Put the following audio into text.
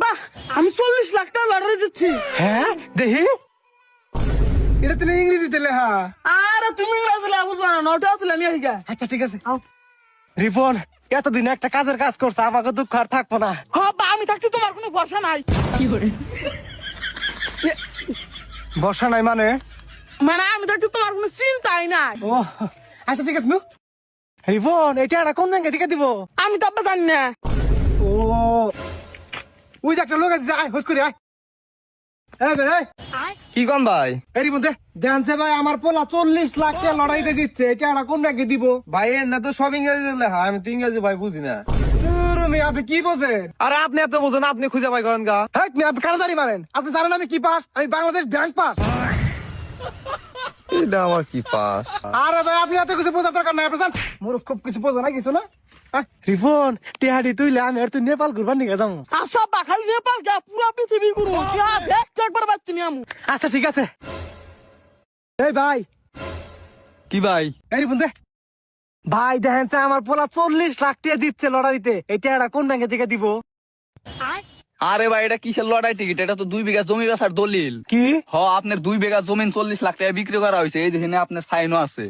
বাহ, আমি 40 লাখ টাকা লটারি দিচ্ছি। হ্যাঁ দেখি, এটা তুমি ইংরেজিতে লেখা। আরে তুমি ইংরেজি লেখা বুঝবা না, নটা তুলে নিয়ে আসি গা। আচ্ছা ঠিক আছে। রিপন এতদিন একটা কাজের কাজ করছে, আমাকে দুঃখ আর থাকবো না। হ্যাঁ বা, আমি থাকতে তোমার কোনো ভরসা নাই। বর্ষা নাই মানে? মানে আমি থাকতে তোমার কোনো চিন্তাই নাই। ও আচ্ছা ঠিক আছে। রিপন এটা একটা কোন ব্যাংকে থেকে দিব? আমি তো আব্বা জানি না। ও ওই যে একটা লোক আছে, আয় হোস করে আয়। এই বে, এই। কি কম ভাই? এই রিপন জানছে ভাই, আমার পোলা 40 লাখ টাকা লড়াইতে দিচ্ছে, এটা একটা কোন ব্যাংকে দিব? ভাই এর না তো সব ইংরেজি লেখা, আমি তো ইংরেজি ভাই বুঝি না। আপনি কি বোঝেন? আরে আপনি এত বোঝেন, আপনি খুঁজে পাই করেন গা। হ্যাঁ আপনি কারাদারি মারেন। আপনি জানেন আমি কি পাস? আমি বাংলাদেশ ব্যাংক পাস। এটা আমার কি পাস? আরে ভাই আপনি এত কিছু বোঝার দরকার নাই, আপনি জান মুরুখ খুব কিছু বোঝো না কিছু না। রিপন টিহাডি তুইলে আমি আর তুই নেপাল ঘুরবার নিয়ে যাবো। আচ্ছা বা, খালি নেপাল গা, পুরা পৃথিবী ঘুরু। একবার বাচ্চা নিয়ে আমু। আচ্ছা ঠিক আছে। এই ভাই, কি ভাই? এই রিপন ভাই দেখেন আমার পোলা 40 লাখ টাকা দিচ্ছে লটারিতে, এটা একটা কোন ব্যাংকে থেকে দিব? আরে ভাই, এটা কিসের লড়াই টিকিট? এটা তো 2 বিঘা জমি বেচার দলিল। কি? আপনার 2 বিঘা জমিন 40 লাখ টাকা বিক্রি করা হয়েছে, এই দেখেন আপনার সাইনও আছে।